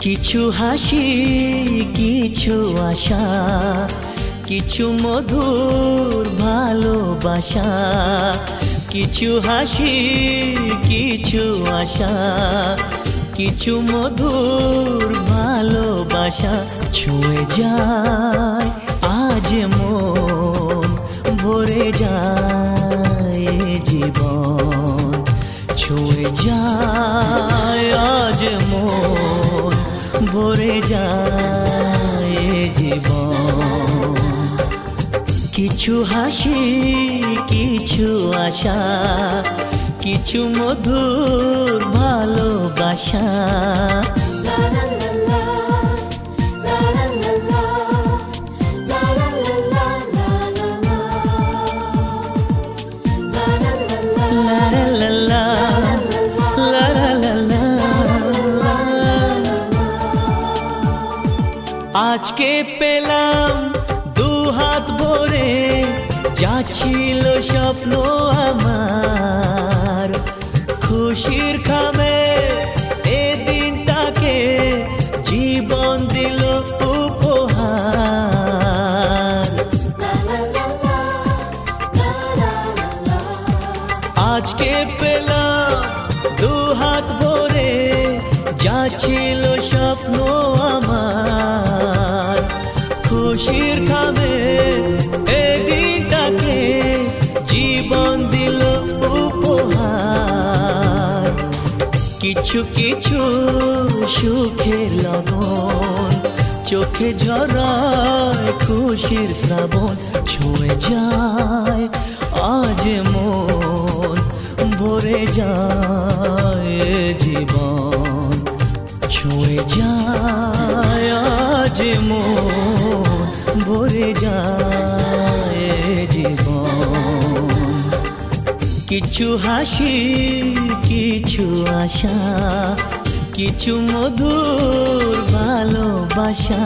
কিছু হাসি কিছু আশা কিছু মধুর ভালোবাসা কিছু হাসি কিছু আশা কিছু মধুর ভালোবাসা ছুঁয়ে যায় আজ মন ভরে যায় জীবন ছুঁয়ে যায় আজ মন ভরে যায় জীবন কিছু হাসি কিছু আশা কিছু মধুর ভালোবাসা আজকে পেলাম দু হাত ভরে যা ছিল স্বপ্ন আমার খুশির খামে এ দিনটাকে জীবন দিল উপহার আজকে পেলাম দু হাত ভরে যা ছিল স্বপ্ন আমার খুশির খামে এ দিনটাকে জীবন দিল উপহার কিছু কিছু সুখের লগন চোখে ঝরায় খুশির শ্রাবণ ছুঁয়ে যায় আজ মন ভরে যায় জীবন ছুঁয়ে যায় আজ মন ভরে যায় জীবন কিছু হাসি কিছু আশা কিছু মধুর ভালোবাসা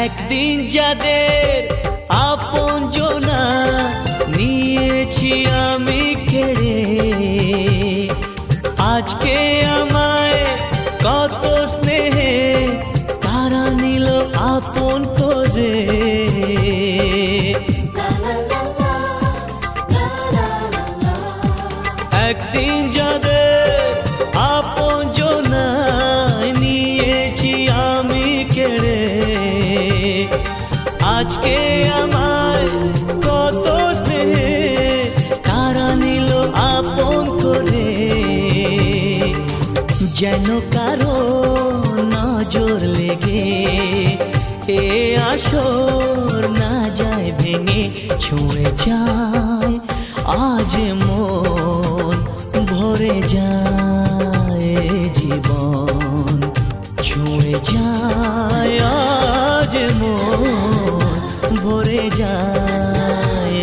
একদিন যাদের আপনজনা নিয়েছি আমি কেড়ে আজকে আমায় কত স্নেহে তারা নিল আপন করে। একদিন যাদের আপনজনায় নিয়েছি আমি কেড়ে, আজকে আমায় কত স্নেহে তারা নিল আপন করে। যেন কারো নজর লেগে এ আসর না যায় ভেঙে, ছুঁয়ে যায় আজ মন, ভরে যায় জীবন, ছুঁয়ে যায় আজ মন, ভরে যায়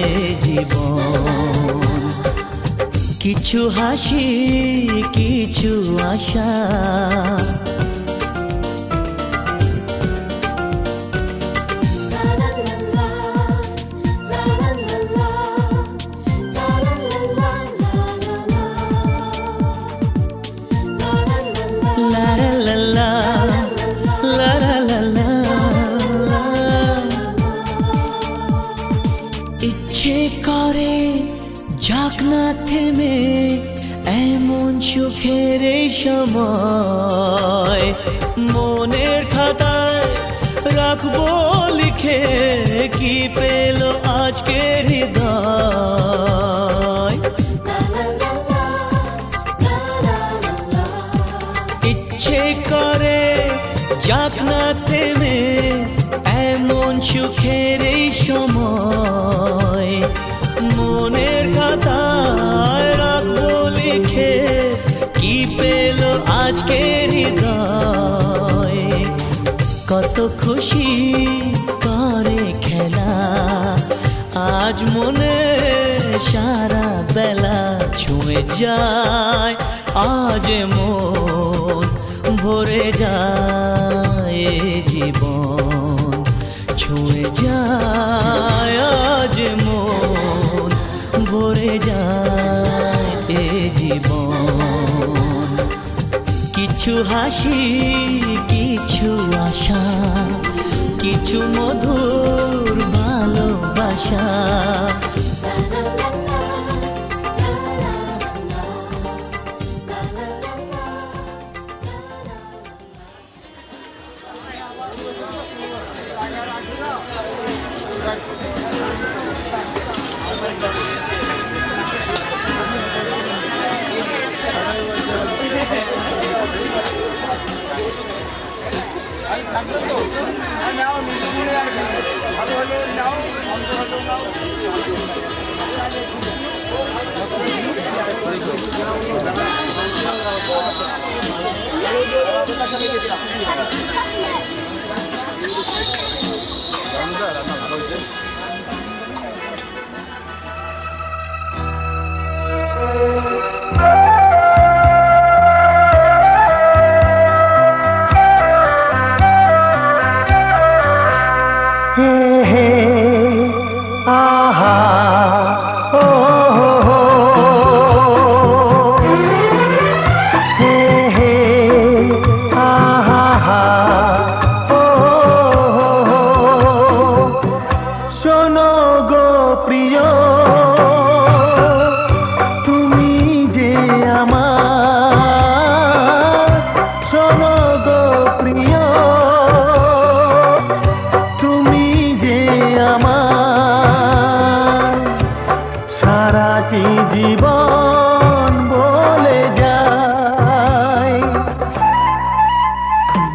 জীবন। কিছু হাসি কিছু আশা, ইচ্ছে করে যাক না থেমে এমন সুখের এই সময়, মনের খাতায় রাখবো লিখে কি পেল আজকের হৃদয়। ইচ্ছে করে যাক না থেমে এমন সুখের এই সময়, মনের খাতায় রাখবো লিখে কি পেল আজকের হৃদয়। কত খুশি করে খেলা আজ মনে সারা বেলা, ছুঁয়ে যায় আজ মন, ভরে যায় জীবন, ছুঁয়ে যায় আজ মন, ভরে যায় জীবন। কিছু হাসি কিছু আশা, কিছু মধুর ভালোবাসা। জীবন বলে যায়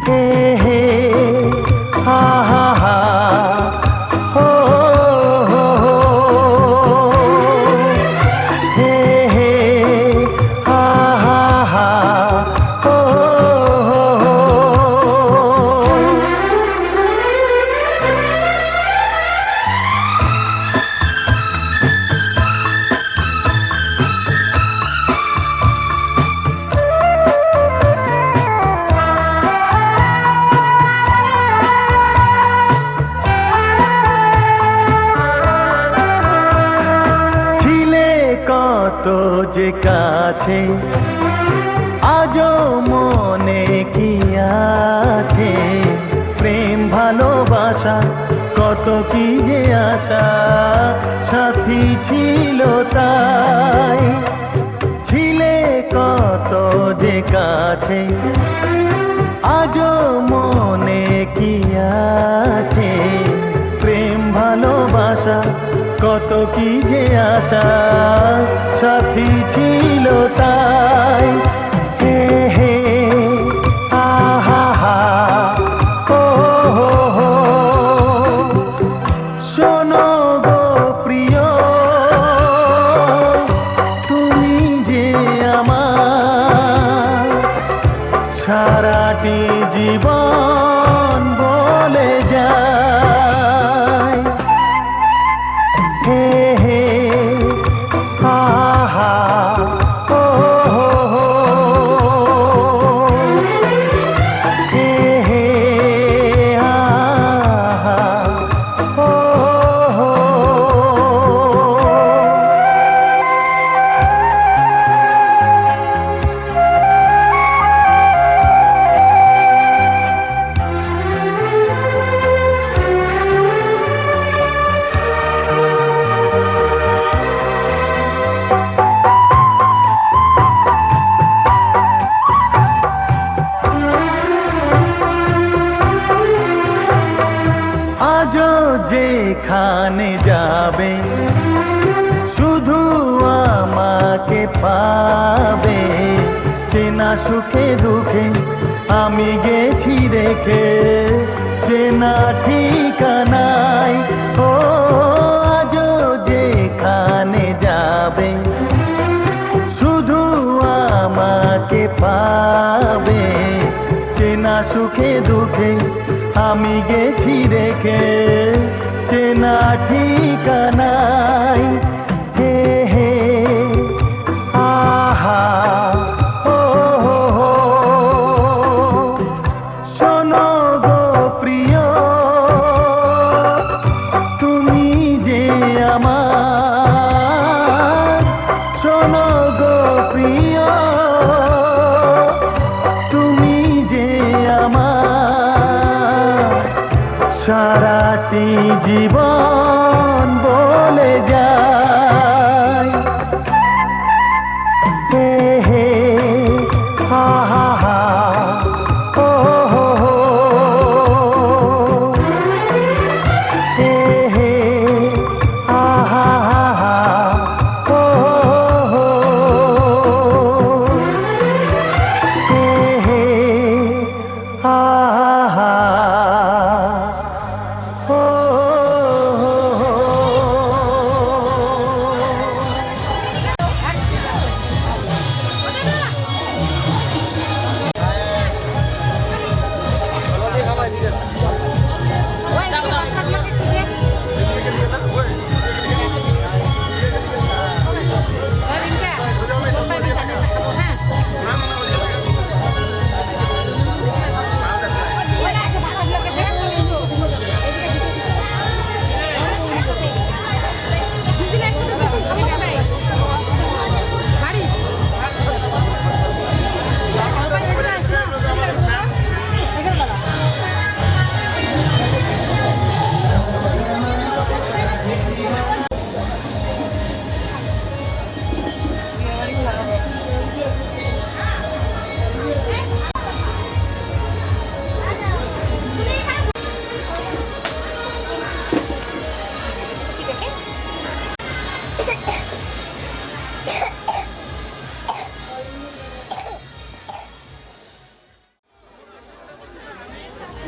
হে হে হা হা হা হো হো হো হে হে হা হা হা হো হো কত যে কাছে কি আছে প্রেম ভালোবাসা, কত কি যে আশা সাথী ছিল তাই। ছিলে কত যে কাছে, আজও মনে কি আছে প্রেম ভালোবাসা, কত কি যে আশা সাথী ছিল তাই। হে হে আহা হা ও হো হো, শোনো গো প্রিয়, তুমি যে আমার সারাটি জীবন বলে যায়। হে হে আহা ও হো হো, হে হে আহা ও হো। আজও যেখানে যাবে শুধু আমাকে পাবে, চেনা সুখে দুঃখে আমি গেছি রেখে চেনা ঠিকানায়। ও আজও যেখানে যাবে শুধু আমাকে পাবে, চেনা সুখে দুঃখে আমি গেছি রেখে চেনা ঠিকানায়। হে হে আহা ও হো হো, শোনো গো প্রিয়, তুমি যে আমার, শোনো গো প্রিয়, তুমি যে আমার সারাটি জীবন বলে যায়। হে হে আহা হা ও হো হো, হে হে আহা হা ও হো, হে হে আহা ও হো।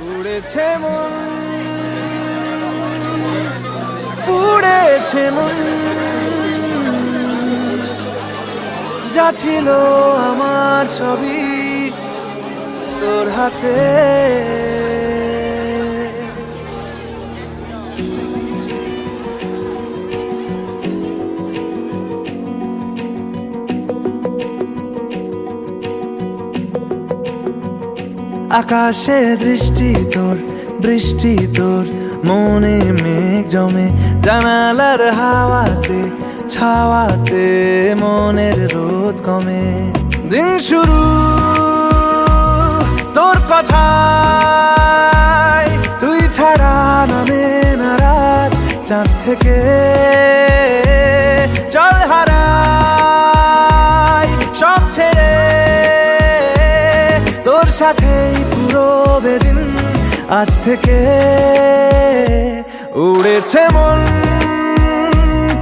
উড়েছে মন, উড়েছে মন, যা ছিল আমার সবই তোর হাতে। আকাশে দৃষ্টি তোর, বৃষ্টি তোর, মনে মেঘ জমে, জানালার হাওয়াতে ছাওয়াতে মনের রোদ কমে। দিন শুরু চাঁদ থেকে চল হারাই সব ছেড়ে তোর সাথেই পুরো বেদিন আজ থেকে উড়েছে মন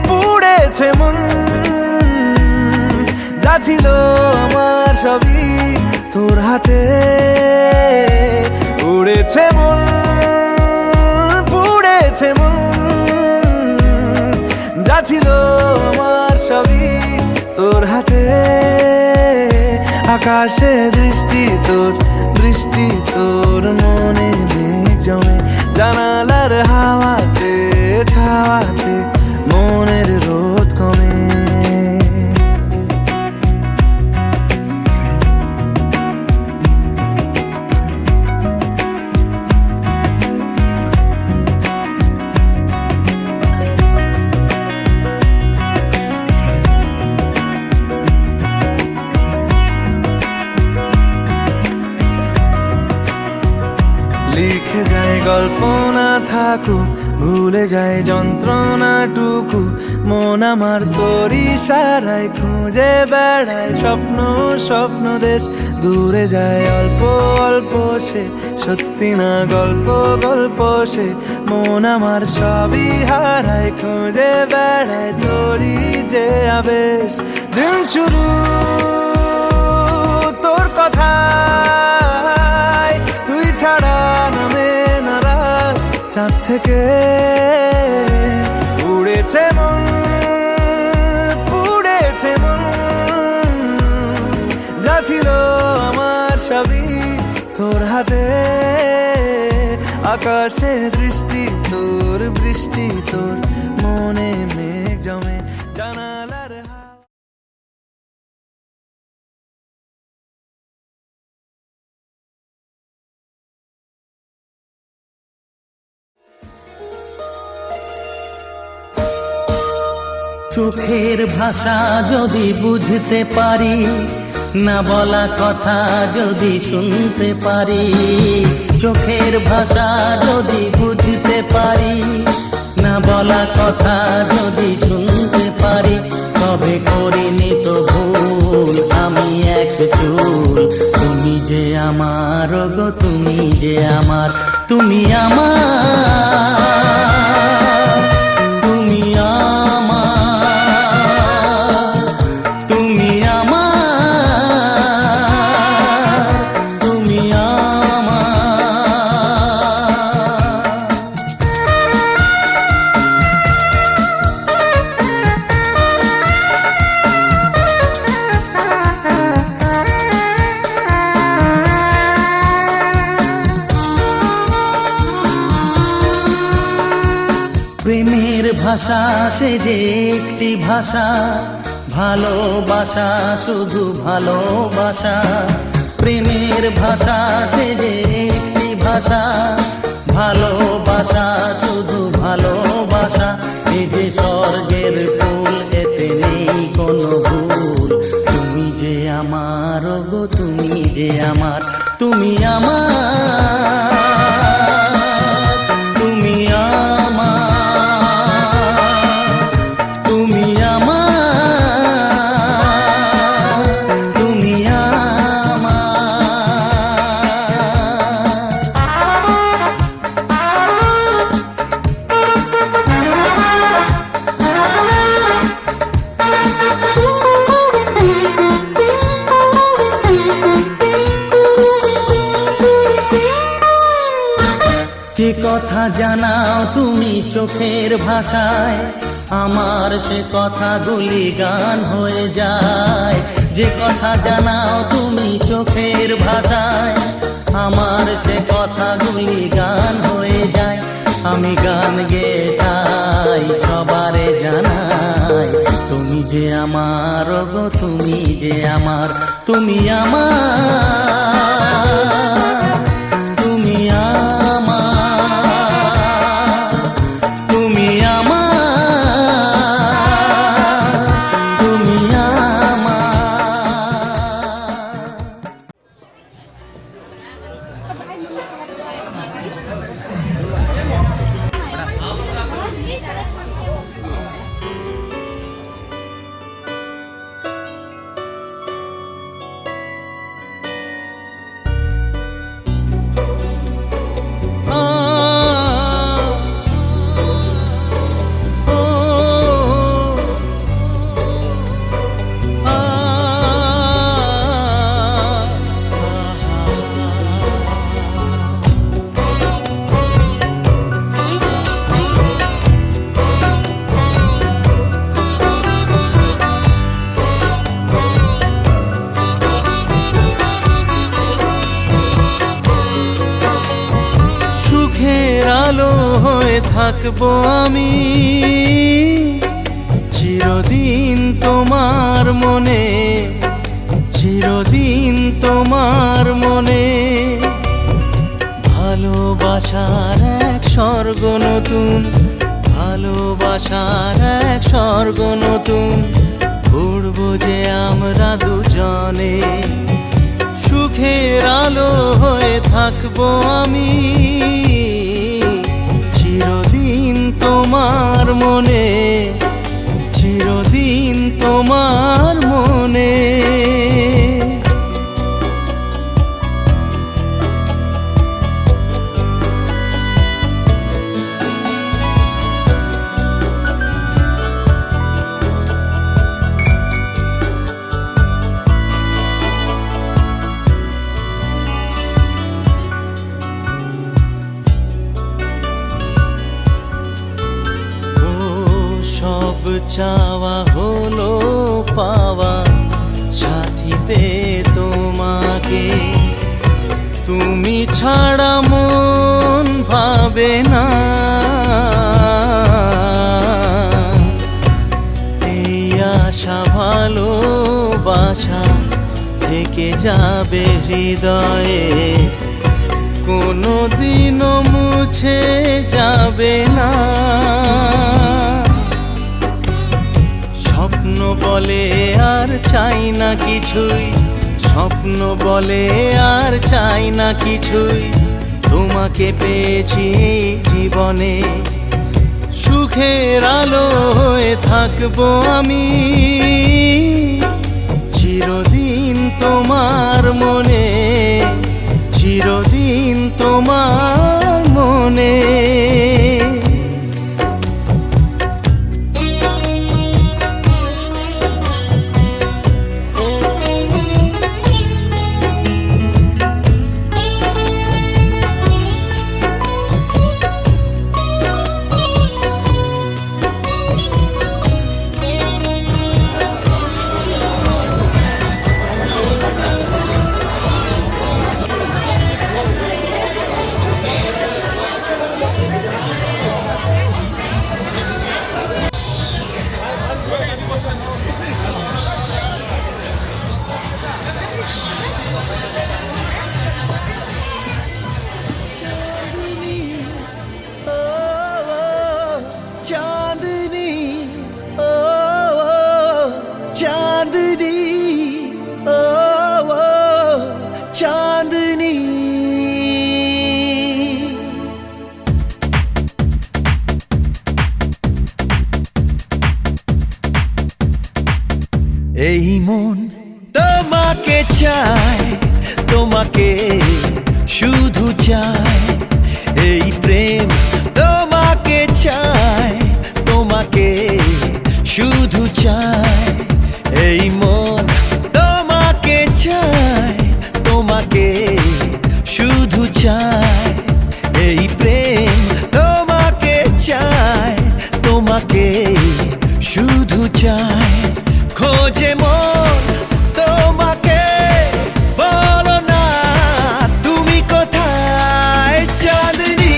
পুড়েছে মন যা ছিল আমার সবই তোর হাতে উড়েছে মন পুড়েছে মন যা ছিল আমার সবই তোর হাতে আকাশে দৃষ্টি তোর বৃষ্টি তোর মনে মেঘ জমে জানালার হাওয়াতে ছাওয়াতে মনের রোদ কমে লিখে যায় গল্প না থাকুক ভুলে যায় যন্ত্রণাটুকু মন আমার তোর ইশারায় খুঁজে বেড়ায় স্বপ্ন স্বপ্ন দেশ দূরে যায় অল্প অল্প সে সত্যি না গল্প গল্প সে মন আমার সবই হারায় খুঁজে বেড়ায় তোরই যে আবেশ দিন শুরু তোর কথা তুই ছাড়া নামে না রাত চাঁদ থেকে উড়েছে মন পুড়েছে মন যা ছিল আমার সবই তোর হাতে আকাশে দৃষ্টি তোর বৃষ্টি তোর মনে মেঘ জমে জানালার চোখের ভাষা যদি বুঝতে পারি না বলা কথা যদি শুনতে পারি চোখের ভাষা যদি বুঝতে পারি না বলা কথা যদি শুনতে পারি তবে করিনি তো ভুল আমি এক চুল তুমি যে আমার গো তুমি যে আমার তুমি আমার তুমি প্রেমের ভাষা সে যে একটি ভাষা ভালোবাসা শুধু ভালোবাসা প্রেমের ভাষা সে যে একটি ভাষা ভালোবাসা শুধু ভালোবাসা এই যে স্বর্গের ফুল এতে নেই কোনো ভুল তুমি যে আমার গো তুমি যে আমার তুমি আমার যে কথা জানাও তুমি চোখের ভাষায় আমার সে কথাগুলি গান হয়ে যায় যে কথা জানাও তুমি চোখের ভাষায় আমার সে কথাগুলি গান হয়ে যায় আমি গান গেয়ে তাই সবারে জানাই তুমি যে আমার গো তুমি যে আমার তুমি আমার তুমি Ini cara হয়ে থাকবো আমি চিরদিন তোমার মনে, চিরদিন তোমার মনে। ভালোবাসার এক স্বর্গ নতুন, ভালোবাসার এক স্বর্গ নতুন ঘুরবো যে আমরা দুজনে। সুখের আলো হয়ে থাকবো আমি চিরদিন তোমার মনে, চিরদিন তোমার মনে। সব চাওয়া হলো পাওয়া সাথী পেয়ে তোমাকে। তুমি ছাড়া মন ভাবে না, এই আশা ভালোবাসা থেকে যাবে হৃদয়ে, কোনো দিনও মুছে যাবে না। স্বপ্ন বলে আর চাই না কিছুই, স্বপ্ন বলে আর চাই না কিছুই, তোমাকে পেয়েছি জীবনে। সুখের আলো হয়ে থাকবো আমি চিরদিন তোমার মনে, চিরদিন তোমার মনে। चांदनी ओ चांदनी ओ चांदनी। এই মন তোমাকে চায়, তোমাকে শুধু চায়, এই প্রেম তোমাকে চায়, তোমাকে শুধু চায়, এই মন তোমাকে চায়, তোমাকে শুধু চায়, এই প্রেম তোমাকে চায়, তোমাকে শুধু চায়। খোঁজে মন তোমাকে, বলো না তুমি কোথায়। চাঁদনি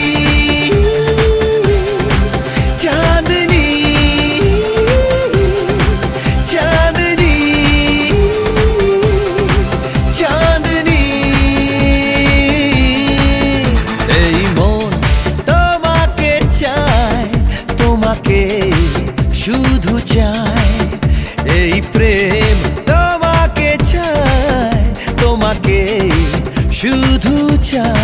চাঁদনি চাঁদনি চাঁদনি। এই মন তোমাকে চায়, তোমাকে শুধু চায়, এই প্রেম তোমাকে চায়, তোমাকে শুধু চায়।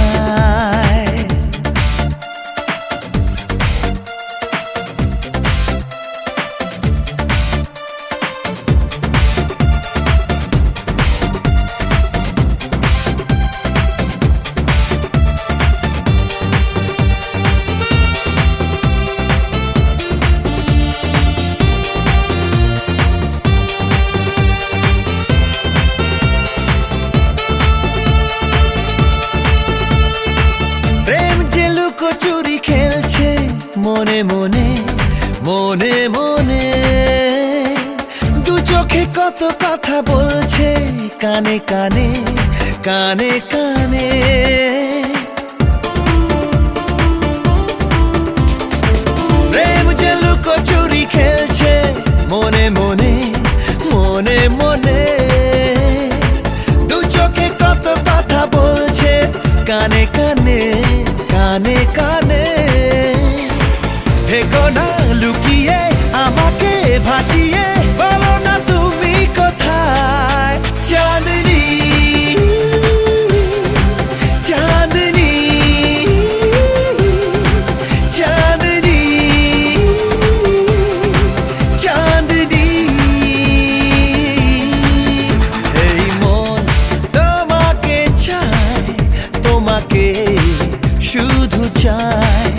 চুরি খেলছে মনে মনে মনে মনে, দু চোখে কত কথা বলছে কানে কানে কানে কানে। মনে মনে দু চোখে কত কথা বলছে কানে কানে কানে কানে থেকো না লুকিয়ে আমাকে ভাসিয়ে বলো না তুমি কোথায় চাঁদনি চাঁদনি চাঁদনি চাঁদনি এই মন তোমাকে চায় তোমাকে শুধু চায়